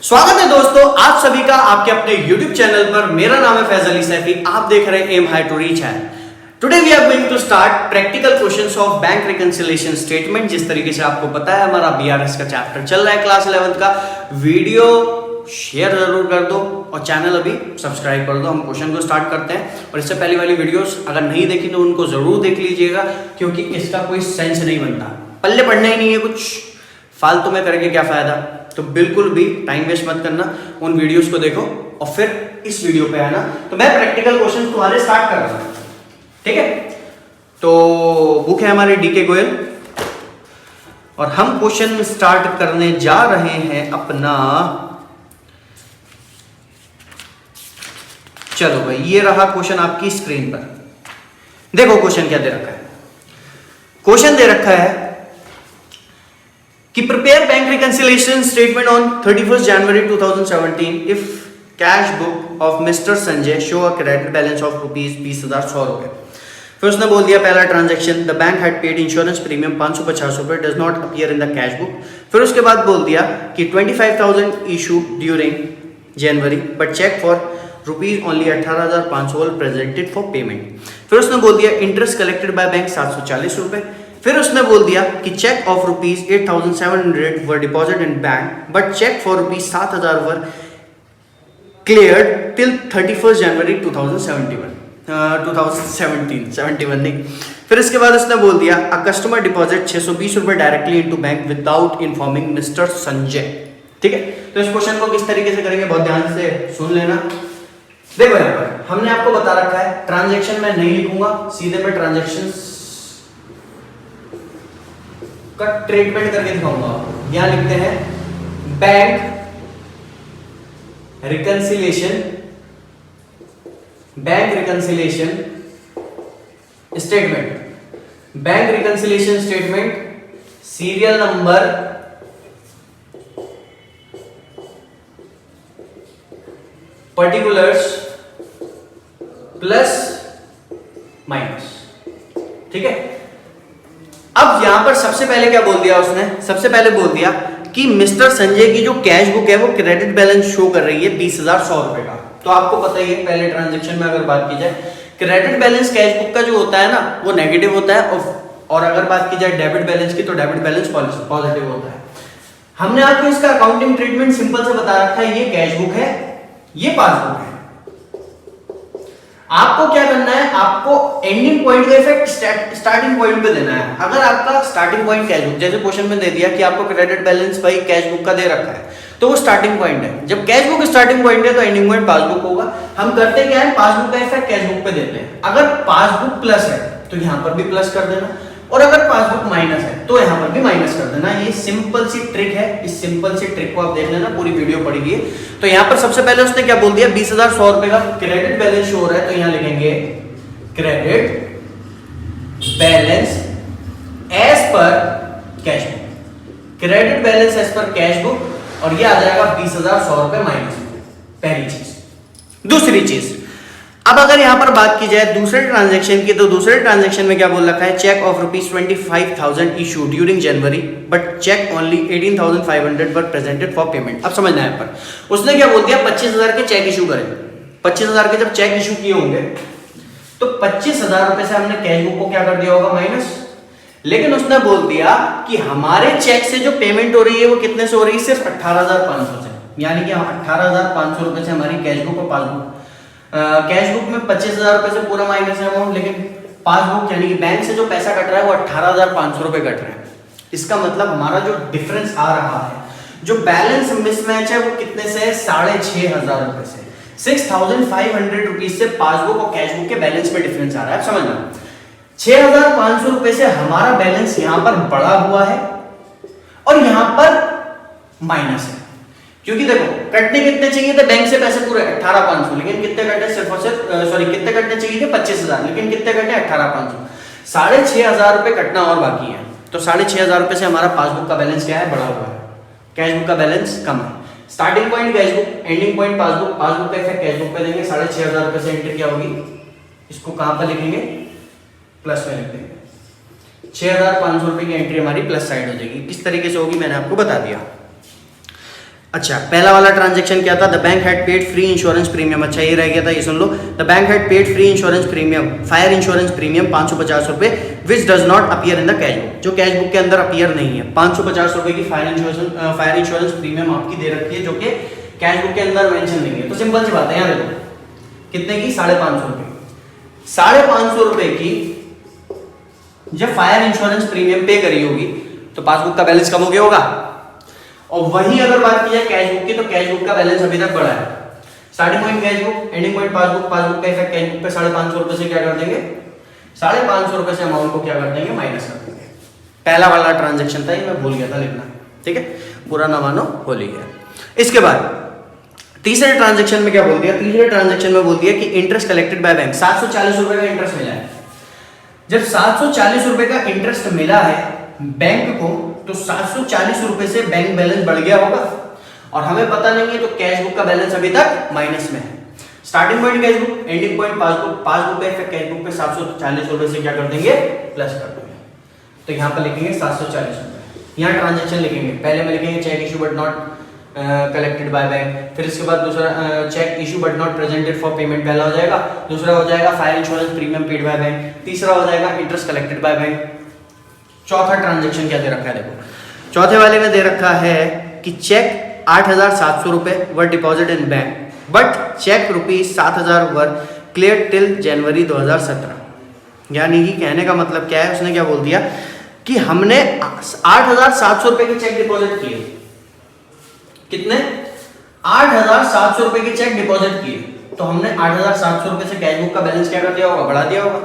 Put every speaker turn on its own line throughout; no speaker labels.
स्वागत है दोस्तों आप सभी का आपके अपने YouTube चैनल पर। मेरा नाम है फैजल अली सैफी। आप देख रहे हैं एम हाई टू रीच है। Today we are going to start practical questions of bank reconciliation statement. जिस तरीके से आपको पता है हमारा बीआरएस का चैप्टर चल रहा है क्लास 11th का। वीडियो शेयर जरूर कर दो और चैनल अभी सब्सक्राइब कर दो। हम क्वेश्चन को स्टार्ट करते हैं और इससे पहले वाली वीडियोस अगर नहीं देखी तो उनको जरूर देख लीजिएगा, क्योंकि इसका कोई सेंस नहीं बनता, पल्ले पढ़ना ही नहीं है, कुछ फालतू में करके क्या फायदा। तो बिल्कुल भी टाइम वेस्ट मत करना, उन वीडियोस को देखो और फिर इस वीडियो पे आना। तो मैं प्रैक्टिकल क्वेश्चन तुम्हारे स्टार्ट कर रहा हूं, ठीक है। तो बुक है हमारी डीके गोयल और हम क्वेश्चन स्टार्ट करने जा रहे हैं अपना। चलो भाई, ये रहा क्वेश्चन आपकी स्क्रीन पर। देखो क्वेश्चन क्या दे रखा है। क्वेश्चन दे रखा है कि prepare bank reconciliation statement on 31st January 2017 if cash book of mister Sanjay show a credit balance of ₹20,100 रुपए। फिर उसने बोल दिया पहला transaction, the bank had paid insurance premium 550 रुपए, does not appear in the cash book. फिर उसके बाद बोल दिया कि 25,000 issue during January but cheque for rupees only 18,500 presented for payment. फिर उसने बोल दिया इंटरेस्ट कलेक्टेड बाय बैंक 740 रुपए। फिर उसने बोल दिया कि cheque of rupees 8,700 were deposit in bank but cheque for rupees 7,000 were cleared till 31st January 2017 नहीं। फिर इसके बाद उसने बोल दिया अ कस्टमर डिपॉजिट 620 रुपए directly into bank without informing mister Sanjay. ठीक है, तो इस क्वेश्चन को किस तरीके से करेंगे बहुत ध्यान से सुन लेना। देखो यहाँ पर हमने आपको बता रखा है ट्रांजैक्शन मैं नहीं लिखूंगा, सीधे मैं ट्रांजैक्शन का ट्रीटमेंट करके दिखाऊंगा। यहां लिखते हैं bank reconciliation statement. Bank reconciliation statement serial number particulars plus minus. ठीक है, अब यहां पर सबसे पहले क्या बोल दिया उसने, सबसे पहले बोल दिया कि मिस्टर संजय की जो कैश बुक है वो क्रेडिट बैलेंस शो कर रही है 20,100 रुपए का। तो आपको पता ही है पहले ट्रांजैक्शन में अगर बात की जाए क्रेडिट बैलेंस कैश बुक का जो होता है ना वो नेगेटिव होता है, और अगर बात की जाए डेबिट बैलेंस की तो डेबिट बैलेंस पॉजिटिव होता है। हमने आपको इसका अकाउंटिंग ट्रीटमेंट सिंपल से बता रखा है, ये कैश बुक है, ये पासबुक है। आपको क्या करना है, आपको एंडिंग पॉइंट का इफेक्ट स्टार्टिंग पॉइंट पे देना है। अगर आपका स्टार्टिंग पॉइंट कैश बुक, जैसे क्वेश्चन में दे दिया कि आपको क्रेडिट बैलेंस भाई कैश बुक का दे रखा है, तो वो स्टार्टिंग पॉइंट है। जब कैश बुक स्टार्टिंग पॉइंट है तो एंडिंग पॉइंट पासबुक होगा। हम करते क्या है, पासबुक का इफेक्ट कैश बुक पे देते हैं। अगर पासबुक प्लस है तो यहां पर भी प्लस कर देना, और अगर पासबुक माइनस है तो यहां पर भी माइनस कर देना। ये सिंपल सी ट्रिक है, इस सिंपल सी ट्रिक को आप देख लेना, पूरी वीडियो पड़ी हुई है। तो यहां पर सबसे पहले उसने क्या बोल दिया, 20,100 रुपए का क्रेडिट बैलेंस शो हो रहा है, तो यहां लिखेंगे credit balance as per cash book. Credit balance as per cash book, और ये आ जाएगा 20,100 रुपए माइनस। पहली चीज। दूसरी चीज, अब अगर यहां पर बात की जाए दूसरे ट्रांजैक्शन की, तो दूसरे ट्रांजैक्शन में क्या बोल रखा है, cheque of rupees 25,000 issue during January but cheque only 18,500 were presented for payment. अब समझना है पर उसने क्या बोल दिया, 25,000 के चेक इशू करें। 25,000 के जब चेक इशू किए होंगे तो 25,000 रुपए से हमने कैश बुक को क्या कर दिया होगा, माइनस। लेकिन उसने बोल दिया कि हमारे चेक से जो पेमेंट हो रही है वो कितने से हो रही है, सिर्फ 18,500 से। यानी कि 18,500 रुपए से हमारी कैश बुक और पासबुक, कैश बुक में 25,000 रुपए से पूरा माइनस है अमाउंट, लेकिन पासबुक यानी कि बैंक से जो पैसा कट रहा है वो 18,500 रुपए कट रहा है। इसका मतलब हमारा जो डिफरेंस आ रहा है, जो बैलेंस मिसमैच है वो कितने से है, 6,500 रुपए से। 6,500 रुपीज से पासबुक और कैश बुक के बैलेंस में डिफरेंस आ रहा है। समझना, 6,500 रुपए से हमारा बैलेंस यहां पर बढ़ा हुआ है और यहां पर माइनस है, क्योंकि देखो कटने कितने चाहिए थे बैंक से पैसे पूरे 18,500, लेकिन कितने कटे, सिर्फ और सिर्फ कितने कटने चाहिए थे, 25,000, लेकिन कितने कटे, 18,500। 6,500 रुपए कटना और बाकी है। तो 6,500 रुपए से हमारा पासबुक का बैलेंस क्या है, बढ़ा हुआ है, कैश बुक का बैलेंस कम है। Starting point cash book, ending point passbook. Passbook का इफेक्ट कैश बुक पे देंगे। 6,500 रुपए से एंट्री क्या होगी, इसको कहां पर लिखेंगे, प्लस में लिख देंगे। 6,500 रुपए की एंट्री हमारी प्लस साइड हो जाएगी। किस तरीके से होगी मैंने आपको बता दिया। अच्छा, पहला वाला ट्रांजेक्शन क्या था? The bank had paid free insurance premium. अच्छा, ये रह गया था, ये सुन लो। The bank had paid free insurance premium, fire insurance premium 550 रुपए, which does not appear in the cash book, जो कैश बुक के अंदर अपीयर नहीं है। 550 रुपए की फायर इंश्योरेंस प्रीमियम आपकी दे रखी है, जो कि कैश बुक के अंदर मेंशन नहीं है। तो सिंपल सी बात है, यहाँ देखो कितने की, 550 रुपए। 550 रुपए की जब फायर इंश्योरेंस प्रीमियम पे करी होगी तो पासबुक का बैलेंस कम हो गया होगा। और वही अगर बात की जाए कैश बुक की, तो कैश बुक का बैलेंस अभी तक बढ़ा है। Starting point cash book, ending point passbook, passbook का इफेक्ट कैश बुक पे 550 रुपए से क्या कर देंगे, 550 रुपए से अमाउंट को क्या कर देंगे, माइनस कर देंगे। पहला वाला ट्रांजेक्शन था, ये मैं भूल गया था लिखना, ठीक है, बुरा ना मानो, होली है। इसके बाद तीसरे ट्रांजेक्शन में क्या बोल दिया? तीसरे ट्रांजेक्शन में बोल दिया कि इंटरेस्ट कलेक्टेड बाय बैंक, 740 रुपए का इंटरेस्ट मिला है। जब 740 रुपए का इंटरेस्ट मिला है बैंक को, तो 740 रुपए से बैंक बैलेंस बढ़ गया होगा, और हमें पता नहीं है, तो कैश बुक का बैलेंस अभी तक माइनस में है। Starting point cash book, ending point passbook, passbook का इफेक्ट कैश बुक पे 740 रुपए से क्या कर देंगे, प्लस कर देंगे। तो यहाँ पर लिखेंगे 740 रुपए। यहाँ ट्रांजेक्शन लिखेंगे, पहले में लिखेंगे cheque issue but not collected by bank, फिर इसके बाद दूसरा cheque issue but not presented for payment, पहला हो जाएगा। दूसरा हो जाएगा fire insurance premium paid by bank, तीसरा हो जाएगा इंटरेस्ट कलेक्टेड बाय बैंक। चौथा ट्रांजेक्शन क्या दे रखा है, देखो चौथे वाले में दे रखा है कि चेक 8,700 रुपए were deposit in bank, but cheque ₹7,000 were clear till January 2017। यानी कि कहने का मतलब क्या है, उसने क्या बोल दिया कि हमने 8,700 रुपए के चेक डिपॉजिट किए। कितने? 8,700 रुपए के चेक डिपॉजिट किए, तो हमने 8,700 रुपए से कैश बुक का बैलेंस क्या कर दिया होगा, बढ़ा दिया होगा।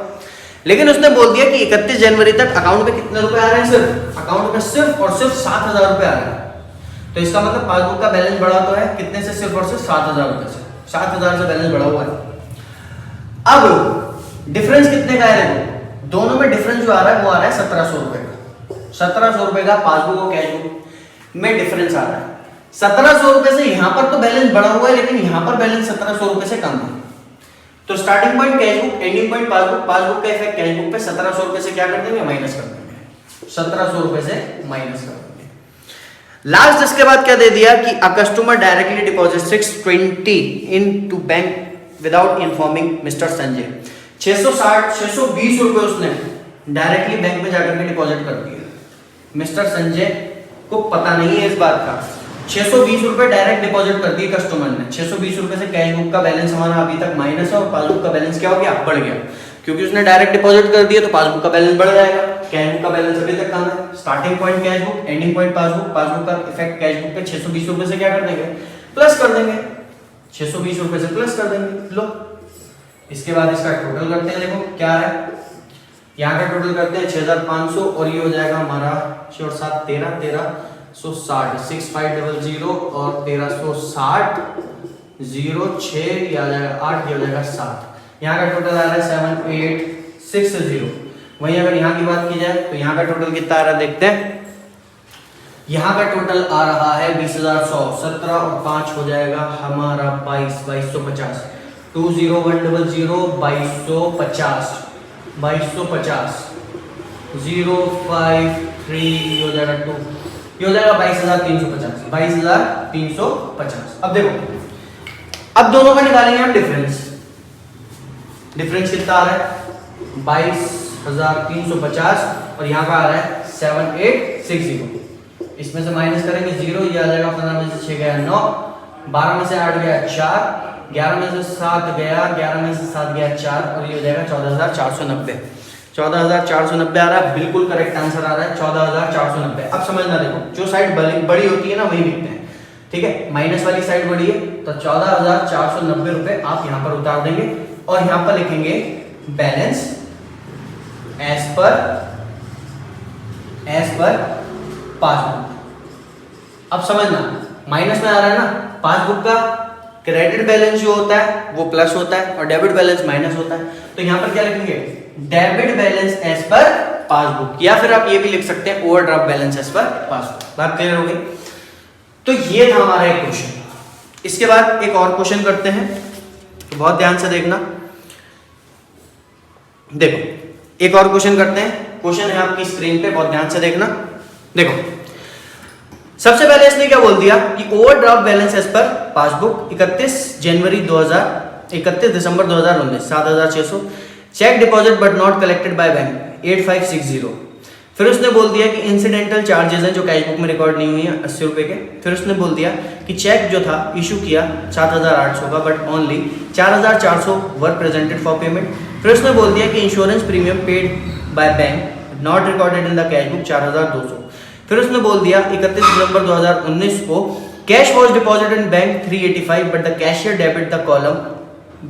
लेकिन उसने बोल दिया कि 31 जनवरी तक अकाउंट में कितने रुपए आ रहे हैं, सिर्फ अकाउंट में सिर्फ और सिर्फ 7,000 रुपए आ रहे हैं। तो इसका मतलब पासबुक का बैलेंस बढ़ा तो है कितने से, सिर्फ और सिर्फ 7,000 रुपए से। 7,000 से बैलेंस बढ़ा हुआ है। अब डिफरेंस कितने का है, देखो दोनों में डिफरेंस जो आ रहा है वो आ रहा है 1,700 रुपए का। 1,700 रुपए का पासबुक और कैश बुक में डिफरेंस आ रहा है। 1,700 रुपए से यहाँ पर तो बैलेंस बढ़ा हुआ है, लेकिन यहाँ पर बैलेंस 1,700 रुपए से कम है। तो starting point cash book, ending point passbook, passbook का इफेक्ट कैश बुक पे 1,700 रुपए से क्या कर देंगे, माइनस कर देंगे। 1,700 रुपए से माइनस कर देंगे। लास्ट इसके बाद क्या दे दिया कि a customer directly deposit 620 into bank without informing mister Sanjay. 620 रुपए उसने डायरेक्टली बैंक में जाकर के डिपॉजिट कर दिया। मिस्टर संजय को पता नहीं है इस बात का। 620 रुपए डायरेक्ट डिपॉजिट कर दिए कस्टमर ने। 620 रुपए से कैश बुक का बैलेंस हमारा अभी तक माइनस है, और पासबुक का बैलेंस क्या हो गया, बढ़ गया। क्योंकि उसने डायरेक्ट डिपॉजिट कर दिया तो पासबुक का बैलेंस बढ़ जाएगा। कैश बुक का बैलेंस अभी तक कम है। Starting point cash book, ending point passbook, passbook का इफेक्ट कैश बुक पे 620 रुपए से क्या कर देंगे, प्लस कर देंगे। 620 रुपए से प्लस कर देंगे। लो, इसके बाद इसका टोटल करते हैं। देखो क्या है, यहाँ का टोटल करते हैं 6,500, और ये हो जाएगा हमारा 6 और 7 13,60, 6,500 और 1,360, 0 6 ये आ जाएगा 8, ये हो जाएगा 7। यहाँ का टोटल आ रहा है 7,860। वहीं अगर यहाँ की बात की जाए तो यहाँ का टोटल कितना आ रहा है, देखते हैं। यहाँ का टोटल आ रहा है 20,100, 17 और 5 हो जाएगा हमारा 22,250, 20100, 2250, 2250, 053 हो जाएगा 2, ये हो जाएगा 22,350, 22,350। अब देखो, अब दोनों का निकालेंगे हम डिफरेंस। डिफरेंस कितना आ रहा है, 22,350, और यहाँ का आ रहा है 7,860। इसमें से माइनस करेंगे 0, ये आ जाएगा 15 में से 6 गया 9, 12 में से 8 गया 4, 11 में से 7 गया, 11 में से 7 गया 4, और ये हो जाएगा 14,490। 14,490 आ रहा है, बिल्कुल करेक्ट आंसर आ रहा है 14,490। अब समझना, देखो जो साइड बड़ी होती है ना वही लिखते हैं, ठीक है। माइनस वाली साइड बड़ी है, तो 14,490 रुपए आप यहाँ पर उतार देंगे, और यहाँ पर लिखेंगे बैलेंस एज पर पासबुक। अब समझना, माइनस में आ रहा है ना, पासबुक का क्रेडिट बैलेंस जो होता है वो प्लस होता है, और डेबिट बैलेंस माइनस होता है। तो यहाँ पर क्या लिखेंगे, debit balance as per passbook, या फिर आप ये भी लिख सकते हैं overdraft balance as per passbook. बात क्लियर हो गई? तो ये था हमारा एक क्वेश्चन। इसके बाद एक और क्वेश्चन करते हैं, तो बहुत ध्यान से देखना। देखो एक और क्वेश्चन करते हैं। क्वेश्चन है आपकी स्क्रीन पे, बहुत ध्यान से देखना। देखो, सबसे पहले इसने क्या बोल दिया कि overdraft balance as per passbook 31 December 2019 7,600, cheque deposit but not collected by bank 8560। फिर उसने बोल दिया कि इंसिडेंटल चार्जेस हैं जो कैश बुक में रिकॉर्ड नहीं हुई है 80 रुपए के। फिर उसने बोल दिया कि चेक जो था इशू किया 7,800 का, but only 4,400 were presented for payment. फिर उसने बोल दिया कि insurance premium paid by bank not recorded in the cash book 4,200। फिर उसने बोल दिया 31 दिसंबर 2019 को cash was deposited in bank 385 but the cashier debit the column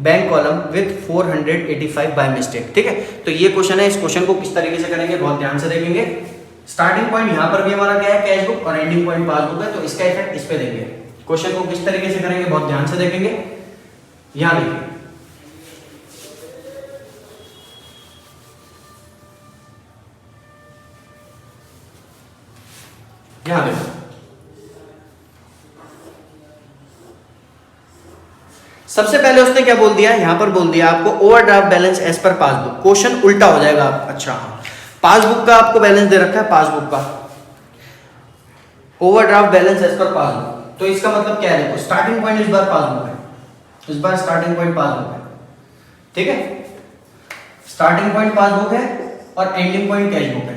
bank column with 485 by mistake. ठीक है, तो ये क्वेश्चन है। इस क्वेश्चन को किस तरीके से करेंगे बहुत ध्यान से देखेंगे। स्टार्टिंग पॉइंट यहाँ पर भी हमारा क्या है, कैश बुक, और एंडिंग पॉइंट पासबुक है, तो इसका इफेक्ट इस पे देंगे। क्वेश्चन को किस तरीके से करेंगे बहुत ध्यान से देखेंगे। यहां देखिए, यहां देखो, सबसे पहले उसने क्या बोल दिया, यहां पर बोल दिया आपको overdraft balance as per passbook. Question उल्टा हो जाएगा। अच्छा हाँ, पासबुक का आपको बैलेंस दे रखा है, पासबुक का overdraft balance as per passbook, तो इसका मतलब क्या है, देखो स्टार्टिंग पॉइंट इस बार पासबुक है, इस बार स्टार्टिंग पॉइंट पासबुक है। ठीक है, स्टार्टिंग पॉइंट पासबुक है और एंडिंग पॉइंट कैश बुक है,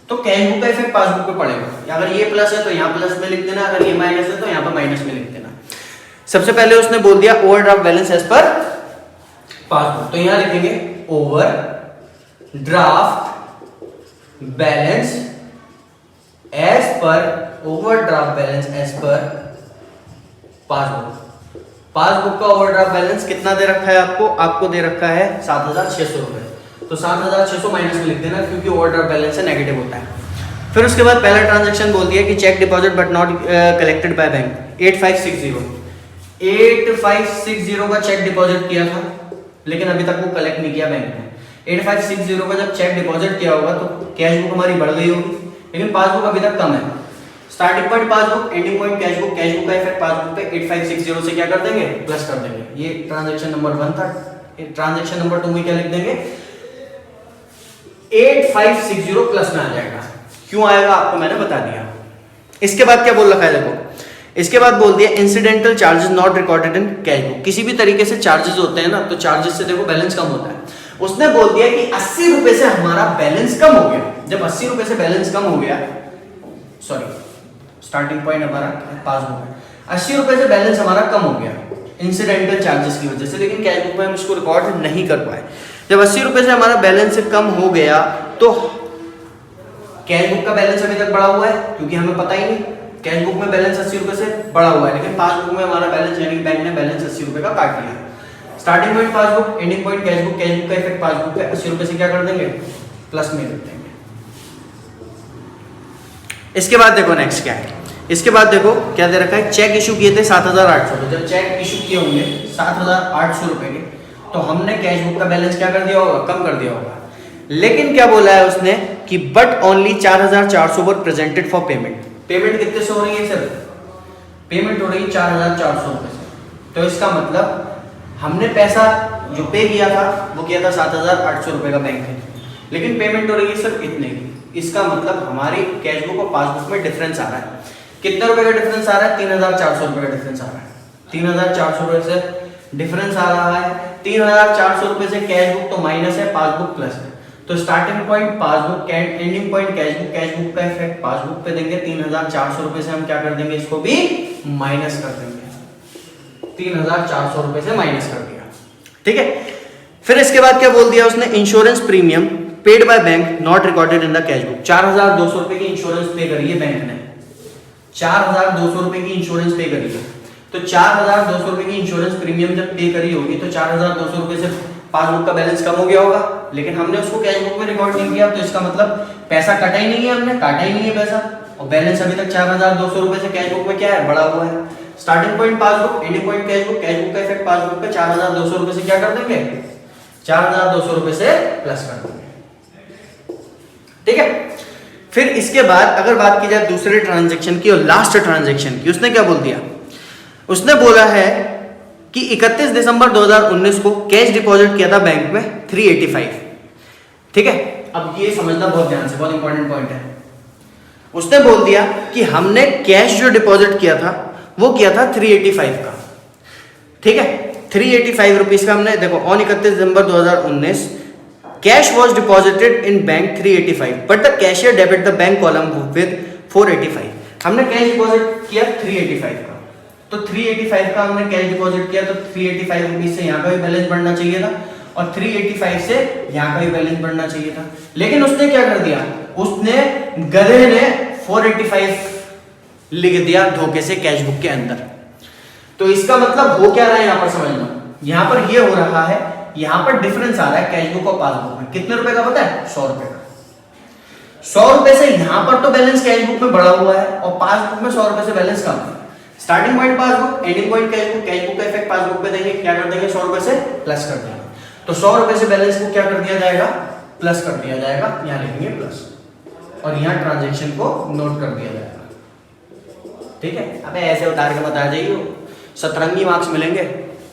तो कैश बुक का इफेक्ट पासबुक पे पड़ेगा। अगर ये प्लस है तो यहाँ प्लस में लिख देना, अगर ये माइनस है तो यहाँ पर माइनस में लिख देना। सबसे पहले उसने बोल दिया overdraft balance as per passbook, तो यहां लिखेंगे overdraft balance as per passbook. Passbook का ओवरड्राफ्ट बैलेंस कितना दे रखा है आपको, आपको दे रखा है 7,600 रुपए, तो 7,600 माइनस में लिख देना क्योंकि ओवरड्राफ्ट बैलेंस है, नेगेटिव होता है। फिर उसके बाद पहला ट्रांजैक्शन बोल दिया कि cheque deposit but not collected by bank 8560 का चेक डिपॉजिट किया था, लेकिन अभी तक वो कलेक्ट नहीं किया बैंक ने। 8560 का जब चेक डिपॉजिट किया होगा तो कैश बुक हमारी बढ़ गई होगी, लेकिन पासबुक अभी तक कम है। Starting point passbook, ending point cash book, cash book का इफेक्ट पासबुक पे 8560 से क्या कर देंगे, प्लस कर देंगे। ये ट्रांजैक्शन नंबर 1 था। ट्रांजैक्शन नंबर 2 में क्या लिख देंगे, 8560 प्लस में आ जाएगा। क्यों आएगा आपको मैंने बता दिया। इसके बाद क्या बोल रखा है, देखो इसके बाद बोल दिया incidental charges not recorded in cash book. किसी भी तरीके से चार्जेस होते हैं ना, तो चार्जेस से देखो बैलेंस कम होता है। उसने बोल दिया कि 80 रुपए से हमारा बैलेंस कम हो गया। जब 80 रुपए से बैलेंस कम हो गया, सॉरी स्टार्टिंग पॉइंट हमारा पासबुक है, 80 रुपए से बैलेंस हमारा कम हो गया इंसिडेंटल चार्जेस की वजह से, लेकिन कैश बुक में हम इसको रिकॉर्ड नहीं कर पाए। जब 80 रुपए से हमारा बैलेंस कम हो गया तो कैश बुक का बैलेंस अभी तक बढ़ा हुआ है, क्योंकि हमें पता ही नहीं, कैश बुक में बैलेंस 80 रुपए से बढ़ा हुआ है, लेकिन पासबुक में हमारा बैलेंस यानी बैंक ने बैलेंस 80 रुपए का काट लिया। Starting point passbook, ending point cash book, cash book का इफेक्ट पासबुक पे 80 रुपए से क्या कर देंगे, प्लस में लिख देंगे। इसके बाद देखो नेक्स्ट क्या है, इसके बाद देखो क्या दे रखा है, चेक इशू किए थे 7,800। तो जब चेक इशू किए होंगे 7,800 रुपए के, तो हमने कैश बुक का बैलेंस क्या कर दिया होगा, कम कर दिया होगा। लेकिन क्या बोला है उसने कि but only 4,400 were presented for payment. Payment कितने से हो रही है सर, पेमेंट हो रही है 4,400 रुपए से। तो इसका मतलब हमने पैसा जो पे किया था वो किया था 7,800 रुपए का बैंक है, लेकिन पेमेंट हो रही है सर इतने की। इसका मतलब हमारी कैश बुक और पासबुक में डिफरेंस आ रहा है। कितने रुपए का डिफरेंस आ रहा है, 3,400 रुपए का डिफरेंस आ रहा है। 3,400 रुपए से डिफरेंस आ रहा है। 3,400 रुपए से कैश बुक तो माइनस है, पासबुक प्लस है। तो starting point passbook, ending point cash book, cash book का इफेक्ट पासबुक पे देंगे। 3,400 रुपए से हम क्या कर देंगे, इसको भी माइनस कर देंगे। 3,400 रुपए से माइनस कर दिया, ठीक है। फिर इसके बाद क्या बोल दिया उसने, insurance premium paid by bank not recorded in the cash book. 4,200 रुपए की इंश्योरेंस पे करी है बैंक ने, 4,200 रुपए की इंश्योरेंस पे करी है। तो 4,200 रुपए की इंश्योरेंस प्रीमियम जब पे करी होगी तो 4,200 रुपए से पासबुक का बैलेंस कम हो गया होगा, लेकिन हमने उसको कैश बुक में रिकॉर्ड नहीं किया। तो इसका मतलब पैसा कटा ही नहीं है, हमने काटा ही नहीं है पैसा, और बैलेंस अभी तक 4,200 रुपए से कैश बुक में क्या है, बढ़ा हुआ है। Starting point passbook, ending point cash book, cash book का इफेक्ट पासबुक पे 4,200 रुपए से क्या कर देंगे, 4,200 रुपए से प्लस कर देंगे, ठीक है। फिर इसके बाद अगर बात की जाए दूसरे ट्रांजैक्शन की और लास्ट ट्रांजैक्शन की, उसने क्या बोल दिया, उसने बोला है कि 31 दिसंबर 2019 को कैश डिपॉजिट किया था बैंक में 385, ठीक है। अब ये समझना बहुत ध्यान से, बहुत इंपॉर्टेंट पॉइंट है। उसने बोल दिया कि हमने कैश जो डिपॉजिट किया था वो किया था 385 का, ठीक है, 385 रुपीज का हमने, देखो on 31 December 2019 cash was deposited in bank 385 but the cashier debit the bank column with 485। हमने कैश डिपॉजिट किया 385 का, तो 385 का हमने कैश डिपॉजिट किया, तो 385 रुपीज से यहाँ का भी बैलेंस बढ़ना चाहिए था और 385 से यहाँ का भी बैलेंस बढ़ना चाहिए था। लेकिन उसने क्या कर दिया, उसने गधे ने 485 लिख दिया धोखे से कैश बुक के अंदर। तो इसका मतलब हो क्या रहा है यहाँ पर समझना, यहाँ पर ये हो रहा है, यहाँ पर डिफरेंस आ रहा है कैश बुक और पासबुक में। कितने रुपए का पता है? 100 रुपए का। 100 रुपए से यहाँ पर तो बैलेंस कैश बुक में बढ़ा हुआ है और पासबुक में 100 रुपए से बैलेंस कम है। Starting point passbook, ending point cash book, cash book का इफेक्ट पासबुक पे देंगे, क्या कर देंगे 100 रुपए से प्लस कर देंगे। तो 100 रुपए से बैलेंस को क्या कर दिया जाएगा, प्लस कर दिया जाएगा, यहाँ लिखेंगे प्लस और यहाँ ट्रांजेक्शन को नोट कर दिया जाएगा, ठीक है। अबे ऐसे उतार के बता जाइए, सतरंगी मार्क्स मिलेंगे,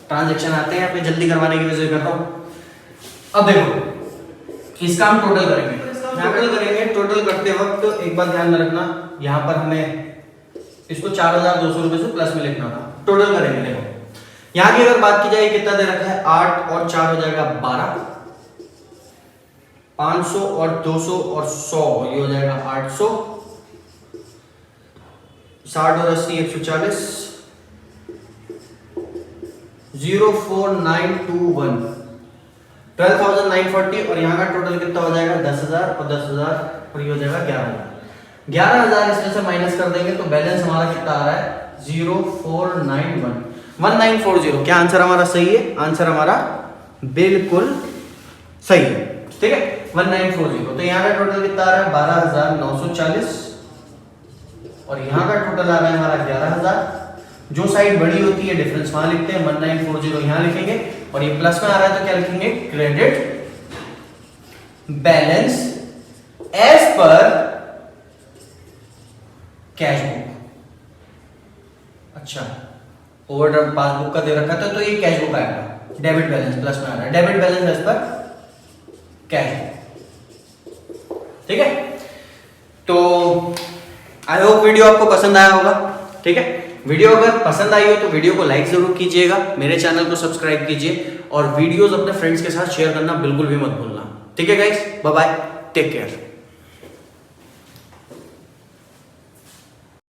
ट्रांजेक्शन आते हैं, अपने जल्दी करवाने की वजह से कर रहा हूँ। अब देखो इसका हम टोटल करेंगे, टोटल करेंगे, टोटल करते वक्त एक बात ध्यान में रखना, यहाँ पर हमें इसको 4200 रुपए से प्लस में लिखना था। टोटल करेंगे, देखो यहाँ की अगर बात की जाए कितना दे रखा है, 8 और 4 हो जाएगा 12, 500 और 200 और 100 ये हो जाएगा 800, 60 और 80 140, 04921 12,940 और यहाँ का टोटल कितना हो जाएगा 10,000 और 10,000 और ये हो जाएगा 11,000। 11,000 इसमें से माइनस कर देंगे तो बैलेंस हमारा कितना आ रहा है 0491 1940। क्या आंसर हमारा सही है? आंसर हमारा बिल्कुल सही है, ठीक है 1940। तो यहाँ का टोटल कितना आ रहा है 12,940 और यहाँ का टोटल आ रहा है हमारा 11,000। जो साइड बड़ी होती है डिफरेंस वहां लिखते हैं, 1940 यहाँ लिखेंगे और ये प्लस में आ रहा है तो क्या लिखेंगे credit balance as per cash book. अच्छा ओवरड्राफ्ट पासबुक का दे रखा था तो ये कैश बुक आएगा, डेबिट बैलेंस प्लस में आ रहा है, debit balance as per cash book, ठीक है। तो आई होप वीडियो आपको पसंद आया होगा, ठीक है। वीडियो अगर पसंद आई हो तो वीडियो को लाइक जरूर कीजिएगा, मेरे चैनल को सब्सक्राइब कीजिए और वीडियोस अपने फ्रेंड्स के साथ शेयर करना बिल्कुल भी मत भूलना, ठीक है guys. Bye bye, take care.